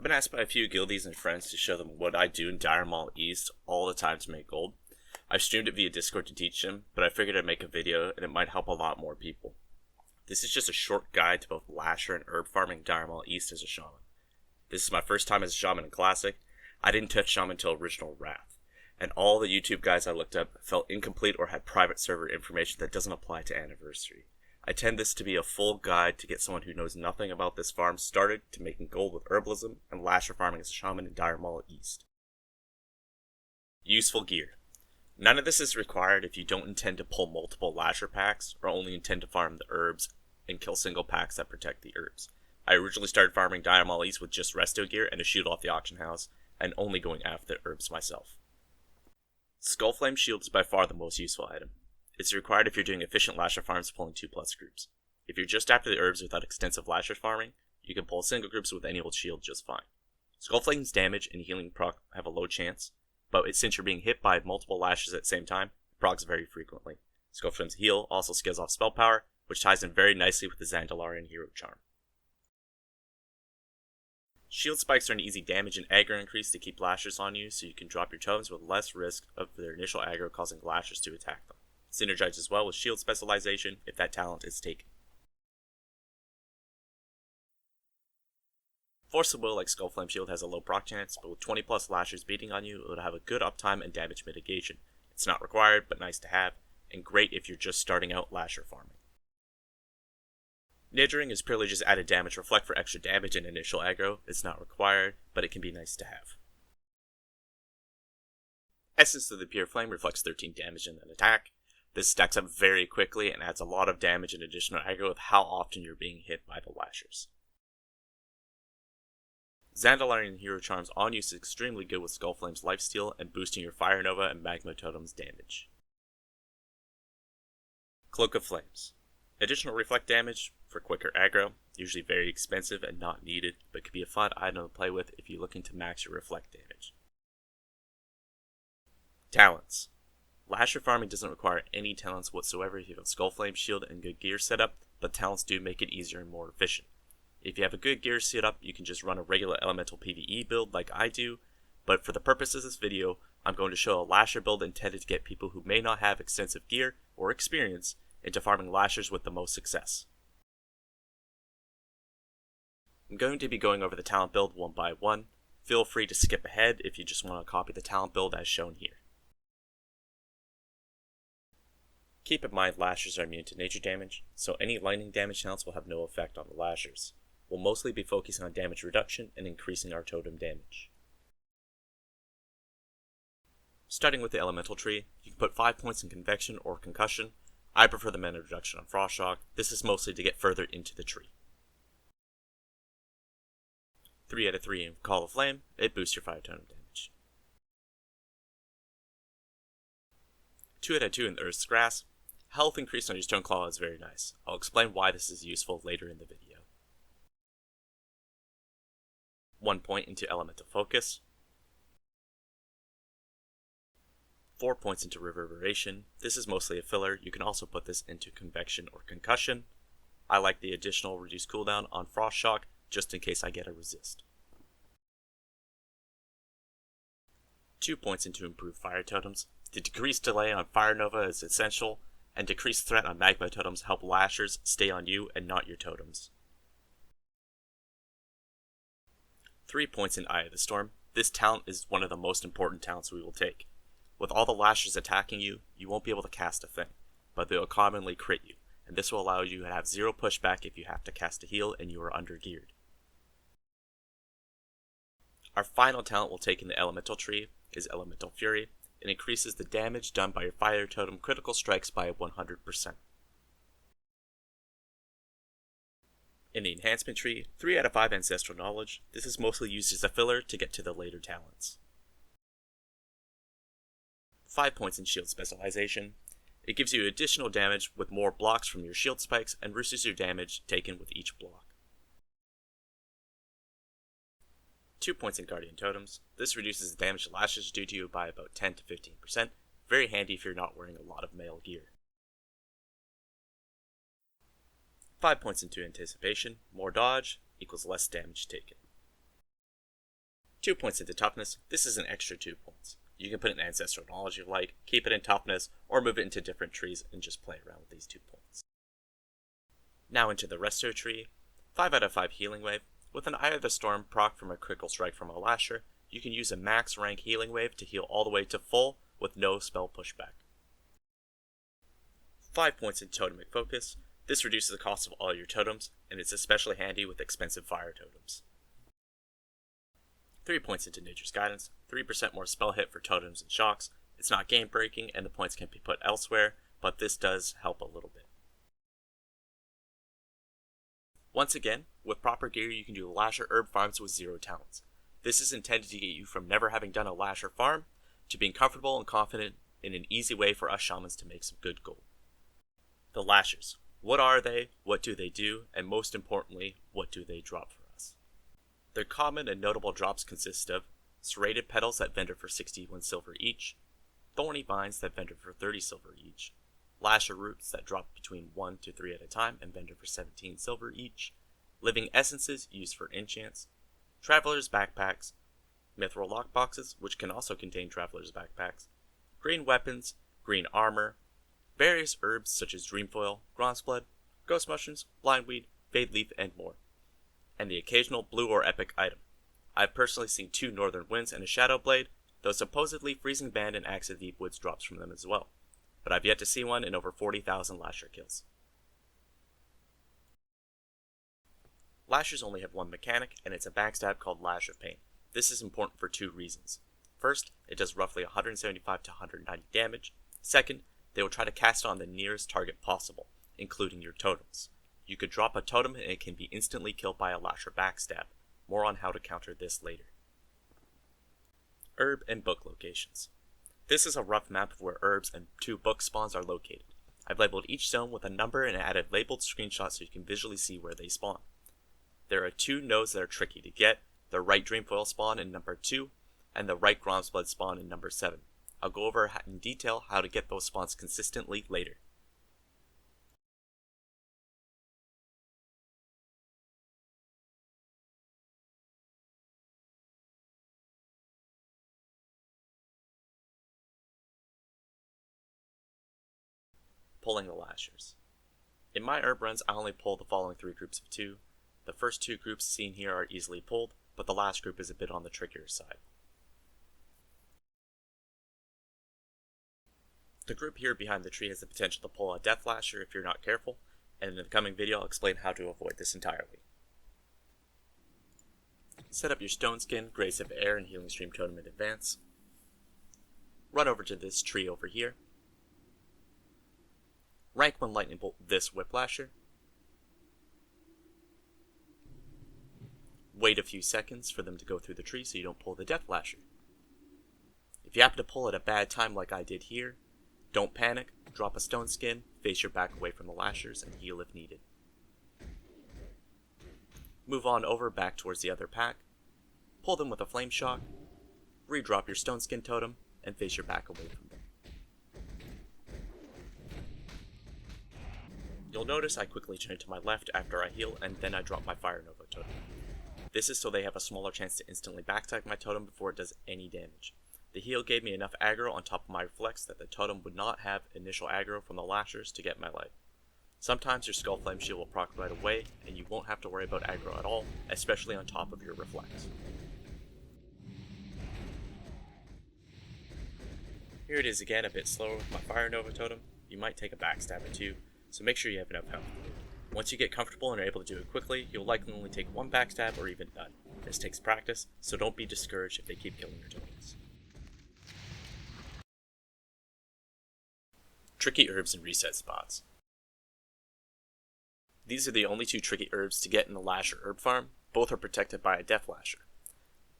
been asked by a few guildies and friends to show them what I do in Dire Mall East all the time to make gold. I've streamed it via Discord to teach them, but I figured I'd make a video and it might help a lot more people. This is just a short guide to both Lasher and herb farming Dire Mall East as a shaman. This is my first time as a shaman in Classic. I didn't touch shaman until Original Wrath, and all the YouTube guys I looked up felt incomplete or had private server information that doesn't apply to Anniversary. I intend this to be a full guide to get someone who knows nothing about this farm started to making gold with herbalism and lasher farming as a shaman in Dire Mall East. Useful gear. None of this is required if you don't intend to pull multiple lasher packs or only intend to farm the herbs and kill single packs that protect the herbs. I originally started farming Dire Mall East with just resto gear and a shield off the auction house, and only going after the herbs myself. Skullflame shield is by far the most useful item. It's required if you're doing efficient lasher farms pulling 2+ groups. If you're just after the herbs without extensive lasher farming, you can pull single groups with any old shield just fine. Skullflame's damage and healing proc have a low chance, but since you're being hit by multiple lashes at the same time, it procs very frequently. Skullflame's heal also scales off spell power, which ties in very nicely with the Zandalarian hero charm. Shield spikes are an easy damage and aggro increase to keep lashers on you, so you can drop your totems with less risk of their initial aggro causing lashers to attack them. Synergizes well with shield specialization if that talent is taken. Force of Will like Skullflame Shield has a low proc chance, but with 20+ lashers beating on you, it will have a good uptime and damage mitigation. It's not required, but nice to have, and great if you're just starting out lasher farming. Nidring is purely just added damage reflect for extra damage and initial aggro. It's not required, but it can be nice to have. Essence of the Pure Flame reflects 13 damage in an attack. This stacks up very quickly and adds a lot of damage and additional aggro with how often you're being hit by the lashers. Zandalarian hero charms on use is extremely good with Skullflame's lifesteal and boosting your Fire Nova and Magma Totem's damage. Cloak of Flames. Additional reflect damage for quicker aggro, usually very expensive and not needed, but could be a fun item to play with if you're looking to max your reflect damage. Talents. Lasher farming doesn't require any talents whatsoever if you have a Skullflame shield and good gear setup, but talents do make it easier and more efficient. If you have a good gear setup, you can just run a regular elemental PvE build like I do, but for the purpose of this video, I'm going to show a lasher build intended to get people who may not have extensive gear or experience into farming lashers with the most success. I'm going to be going over the talent build one by one. Feel free to skip ahead if you just want to copy the talent build as shown here. Keep in mind lashers are immune to nature damage, so any lightning damage talents will have no effect on the lashers. We'll mostly be focusing on damage reduction and increasing our totem damage. Starting with the elemental tree, you can put 5 points in convection or concussion. I prefer the mana reduction on frost shock. This is mostly to get further into the tree. 3 out of 3 in Call of Flame, it boosts your fire totem damage. 2 out of 2 in the Earth's Grass. Health increase on your Stone Claw is very nice. I'll explain why this is useful later in the video. 1 point into Elemental Focus. 4 points into Reverberation. This is mostly a filler. You can also put this into Convection or Concussion. I like the additional reduced cooldown on Frost Shock, just in case I get a resist. 2 points into Improved Fire Totems. The decreased delay on Fire Nova is essential, and decreased threat on Magma Totems help lashers stay on you and not your totems. 3 points in Eye of the Storm. This talent is one of the most important talents we will take. With all the lashers attacking you, you won't be able to cast a thing, but they will commonly crit you, and this will allow you to have 0 pushback if you have to cast a heal and you are under geared. Our final talent we'll take in the Elemental tree is Elemental Fury. It increases the damage done by your fire totem critical strikes by 100%. In the enhancement tree, 3 out of 5 ancestral knowledge. This is mostly used as a filler to get to the later talents. 5 points in shield specialization. It gives you additional damage with more blocks from your shield spikes and reduces your damage taken with each block. 2 points in Guardian Totems. This reduces the damage lashes do to you by about 10 to 15%. Very handy if you're not wearing a lot of male gear. 5 points into Anticipation. More dodge equals less damage taken. 2 points into toughness. This is an extra 2 points. You can put in ancestral knowledge if you like, keep it in toughness, or move it into different trees and just play around with these 2 points. Now into the resto tree. 5 out of 5 healing wave. With an Eye of the Storm proc from a critical strike from a Lasher, you can use a max rank healing wave to heal all the way to full with no spell pushback. 5 points in totemic focus. This reduces the cost of all your totems, and it's especially handy with expensive fire totems. 3 points into Nature's Guidance, 3% more spell hit for totems and shocks. It's not game breaking and the points can be put elsewhere, but this does help a little bit. Once again, with proper gear you can do Lasher herb farms with 0 talents. This is intended to get you from never having done a Lasher farm to being comfortable and confident in an easy way for us shamans to make some good gold. The Lashers. What are they, what do they do, and most importantly, what do they drop for us? Their common and notable drops consist of serrated petals that vendor for 61 silver each, thorny vines that vendor for 30 silver each, Lasher roots that drop between 1 to 3 at a time and vendor for 17 silver each, living essences used for enchants, traveler's backpacks, mithril lockboxes which can also contain traveler's backpacks, green weapons, green armor, various herbs such as dreamfoil, gromsblood, ghost mushrooms, blindweed, fade leaf, and more, and the occasional blue or epic item. I've personally seen 2 northern winds and a shadow blade, though supposedly freezing band and axe of deep woods drops from them as well, but I've yet to see one in over 40,000 Lasher kills. Lashers only have one mechanic, and it's a backstab called Lash of Pain. This is important for 2 reasons. First, it does roughly 175 to 190 damage. Second, they will try to cast it on the nearest target possible, including your totems. You could drop a totem and it can be instantly killed by a Lasher backstab. More on how to counter this later. Herb and book locations. This is a rough map of where herbs and 2 book spawns are located. I've labeled each zone with a number and added labeled screenshots so you can visually see where they spawn. There are 2 nodes that are tricky to get, the right dreamfoil spawn in number 2, and the right gromsblood spawn in number 7. I'll go over in detail how to get those spawns consistently later. Pulling the Lashers. In my herb runs, I only pull the following 3 groups of 2. The first 2 groups seen here are easily pulled, but the last group is a bit on the trickier side. The group here behind the tree has the potential to pull a Death Lasher if you're not careful, and in the coming video I'll explain how to avoid this entirely. Set up your Stone Skin, Grace of Air, and Healing Stream totem in advance. Run over to this tree over here. Rank 1 Lightning Bolt this Whip Lasher. Wait a few seconds for them to go through the tree so you don't pull the Death Lasher. If you happen to pull at a bad time like I did here, don't panic, drop a Stone Skin, face your back away from the Lashers, and heal if needed. Move on over back towards the other pack, pull them with a Flame Shock, re-drop your Stone Skin totem, and face your back away from them. You'll notice I quickly turn to my left after I heal, and then I drop my Fire Nova totem. This is so they have a smaller chance to instantly backstab my totem before it does any damage. The heal gave me enough aggro on top of my reflex that the totem would not have initial aggro from the Lashers to get my life. Sometimes your Skull Flame Shield will proc right away, and you won't have to worry about aggro at all, especially on top of your reflex. Here it is again, a bit slower with my Fire Nova totem. You might take a backstab or 2, so make sure you have enough health. Once you get comfortable and are able to do it quickly, you'll likely only take 1 backstab or even none. This takes practice, so don't be discouraged if they keep killing your tokens. Tricky herbs and reset spots. These are the only 2 tricky herbs to get in the Lasher herb farm. Both are protected by a Death Lasher.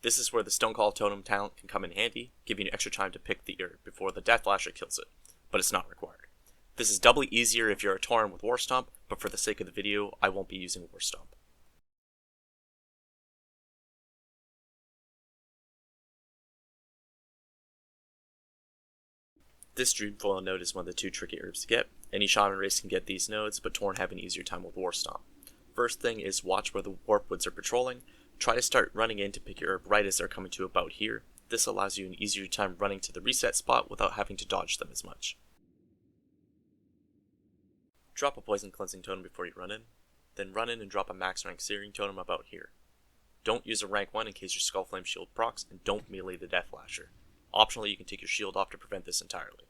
This is where the Stonecall totem talent can come in handy, giving you extra time to pick the herb before the Death Lasher kills it, but it's not required. This is doubly easier if you're a Tauren with War Stomp, but for the sake of the video, I won't be using War Stomp. This Dreamfoil node is one of the 2 tricky herbs to get. Any Shaman race can get these nodes, but Tauren have an easier time with War Stomp. First thing is watch where the Warp Woods are patrolling. Try to start running in to pick your herb right as they're coming to about here. This allows you an easier time running to the reset spot without having to dodge them as much. Drop a poison cleansing totem before you run in, then run in and drop a max rank searing totem about here. Don't use a rank 1 in case your Skullflame shield procs, and don't melee the Death Lasher. Optionally, you can take your shield off to prevent this entirely.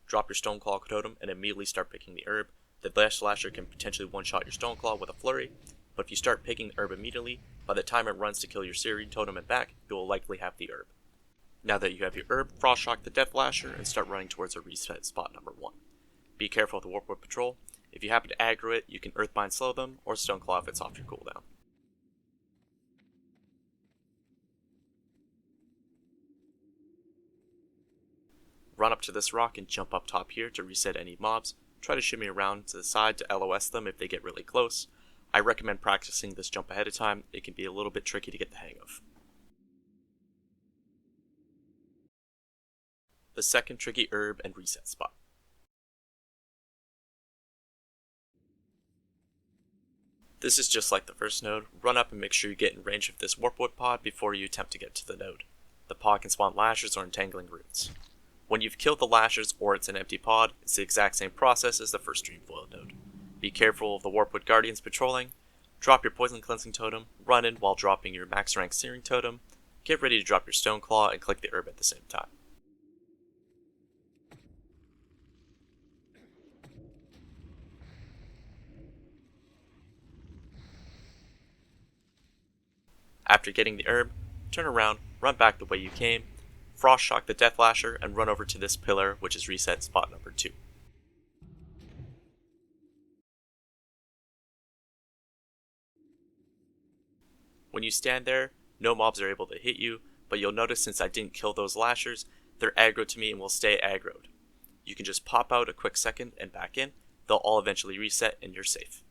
Drop your Stoneclaw totem and immediately start picking the herb. The Death Lasher can potentially one-shot your Stoneclaw with a flurry, but if you start picking the herb immediately, by the time it runs to kill your searing totem and back, you will likely have the herb. Now that you have your herb, Frost Shock the Death Lasher and start running towards a reset spot number 1. Be careful with the Warpwood Patrol. If you happen to aggro it, you can Earthbind slow them, or Stoneclaw if it's off your cooldown. Run up to this rock and jump up top here to reset any mobs. Try to shimmy around to the side to LOS them if they get really close. I recommend practicing this jump ahead of time. It can be a little bit tricky to get the hang of. The second tricky herb and reset spot. This is just like the first node. Run up and make sure you get in range of this Warpwood pod before you attempt to get to the node. The pod can spawn lashers or entangling roots. When you've killed the lashers or it's an empty pod, it's the exact same process as the first dreamfoil node. Be careful of the Warpwood Guardians patrolling. Drop your poison cleansing totem, run in while dropping your max rank searing totem. Get ready to drop your Stoneclaw and click the herb at the same time. After getting the herb, turn around, run back the way you came, Frost Shock the Death Lasher, and run over to this pillar, which is reset spot number 2. When you stand there, no mobs are able to hit you, but you'll notice since I didn't kill those lashers, they're aggro to me and will stay aggroed. You can just pop out a quick second and back in, they'll all eventually reset and you're safe.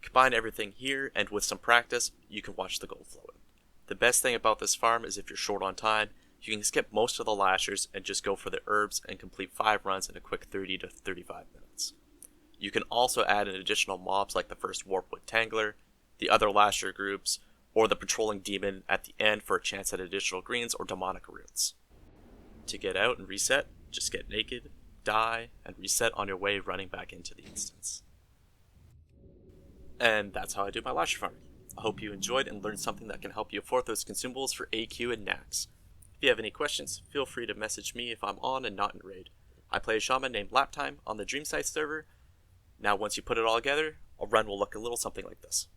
Combine everything here, and with some practice, you can watch the gold flow in. The best thing about this farm is if you're short on time, you can skip most of the lashers and just go for the herbs and complete 5 runs in a quick 30 to 35 minutes. You can also add in additional mobs like the first Warpwood Tangler, the other lasher groups, or the patrolling demon at the end for a chance at additional greens or demonic runes. To get out and reset, just get naked, die, and reset on your way running back into the instance. And that's how I do my lasher farming. I hope you enjoyed and learned something that can help you afford those consumables for AQ and Naxx. If you have any questions, feel free to message me if I'm on and not in raid. I play a shaman named Laptime on the Dreamside server. Now once you put it all together, a run will look a little something like this.